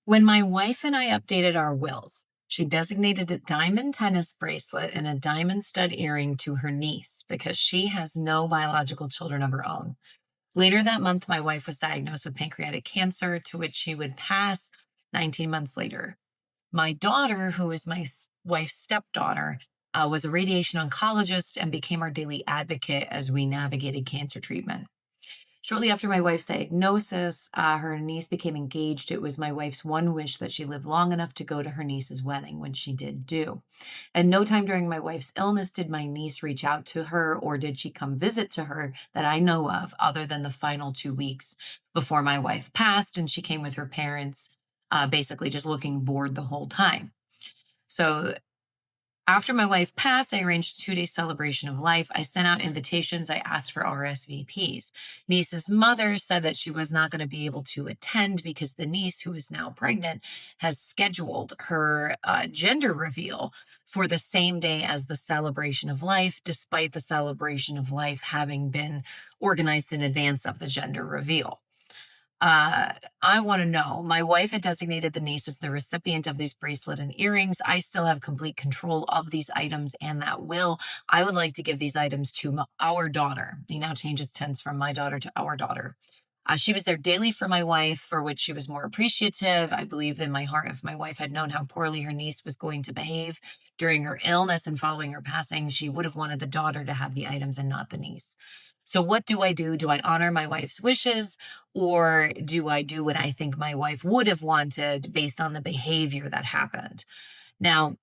When my wife and I updated our wills, she designated a diamond tennis bracelet and a diamond stud earring to her niece because she has no biological children of her own. Later that month, my wife was diagnosed with pancreatic cancer, to which she would pass 19 months later. My daughter, who is my wife's stepdaughter, was a radiation oncologist and became our daily advocate as we navigated cancer treatment. Shortly after my wife's diagnosis, her niece became engaged. It was my wife's one wish that she lived long enough to go to her niece's wedding, when she did do. And no time during my wife's illness did my niece reach out to her, or did she come visit to her that I know of, other than the final 2 weeks before my wife passed. And she came with her parents, basically just looking bored the whole time. So after my wife passed, I arranged a 2 day celebration of life. I sent out invitations. I asked for RSVPs. Niece's mother said that she was not going to be able to attend because the niece, who is now pregnant, has scheduled her gender reveal for the same day as the celebration of life, despite the celebration of life having been organized in advance of the gender reveal. Uh, I want to know. My wife had designated the niece as the recipient of these bracelet and earrings. I still have complete control of these items and that will. I would like to give these items to our daughter. He now changes tense from my daughter to our daughter. She was there daily for my wife, for which she was more appreciative. I believe in my heart, if my wife had known how poorly her niece was going to behave during her illness and following her passing, she would have wanted the daughter to have the items and not the niece. So, what do I do? Do I honor my wife's wishes, or do I do what I think my wife would have wanted based on the behavior that happened? Now,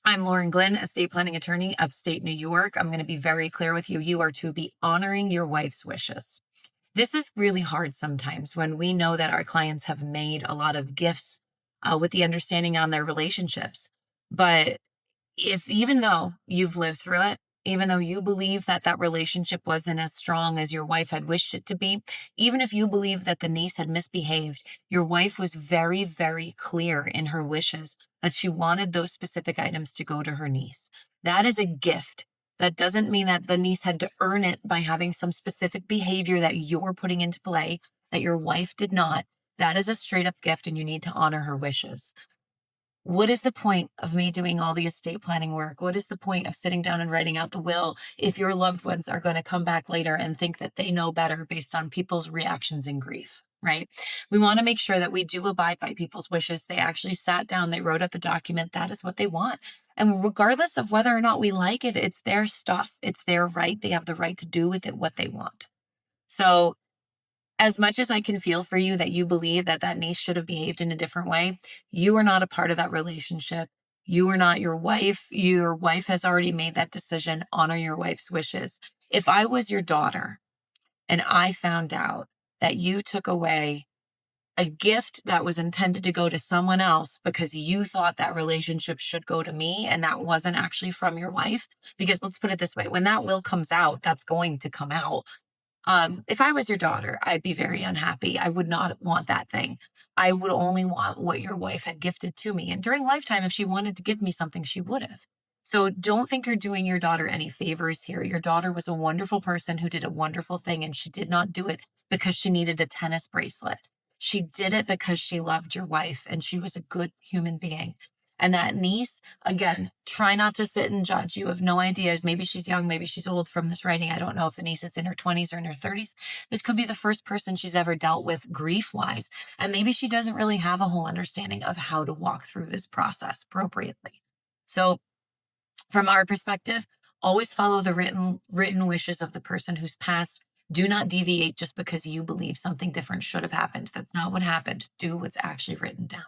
I'm Lauren Glenn, estate planning attorney, upstate New York. I'm going to be very clear with you. You are to be honoring your wife's wishes. This is really hard sometimes when we know that our clients have made a lot of gifts with the understanding on their relationships. But if, even though you've lived through it, even though you believe that that relationship wasn't as strong as your wife had wished it to be, even if you believe that the niece had misbehaved, your wife was very, very clear in her wishes that she wanted those specific items to go to her niece. That is a gift. That doesn't mean that the niece had to earn it by having some specific behavior that you're putting into play that your wife did not. That is a straight up gift, and you need to honor her wishes. What is the point of me doing all the estate planning work? What is the point of sitting down and writing out the will if your loved ones are going to come back later and think that they know better based on people's reactions and grief, right? We want to make sure that we do abide by people's wishes. They actually sat down, they wrote out the document. That is what they want. And regardless of whether or not we like it, it's their stuff. It's their right. They have the right to do with it what they want. So as much as I can feel for you that you believe that that niece should have behaved in a different way, you are not a part of that relationship. You are not your wife. Your wife has already made that decision. Honor your wife's wishes. If I was your daughter and I found out that you took away a gift that was intended to go to someone else because you thought that relationship should go to me and that wasn't actually from your wife, because let's put it this way, when that will comes out, that's going to come out. If I was your daughter, I'd be very unhappy. I would not want that thing. I would only want what your wife had gifted to me. And during lifetime, if she wanted to give me something, she would have. So don't think you're doing your daughter any favors here. Your daughter was a wonderful person who did a wonderful thing, and she did not do it because she needed a tennis bracelet. She did it because she loved your wife and she was a good human being. And that niece, again, try not to sit and judge. You have no idea. Maybe she's young, maybe she's old from this writing. I don't know if the niece is in her 20s or in her 30s. This could be the first person she's ever dealt with grief wise. And maybe she doesn't really have a whole understanding of how to walk through this process appropriately. So, from our perspective, always follow the written wishes of the person who's passed. Do not deviate just because you believe something different should have happened. That's not what happened. Do what's actually written down.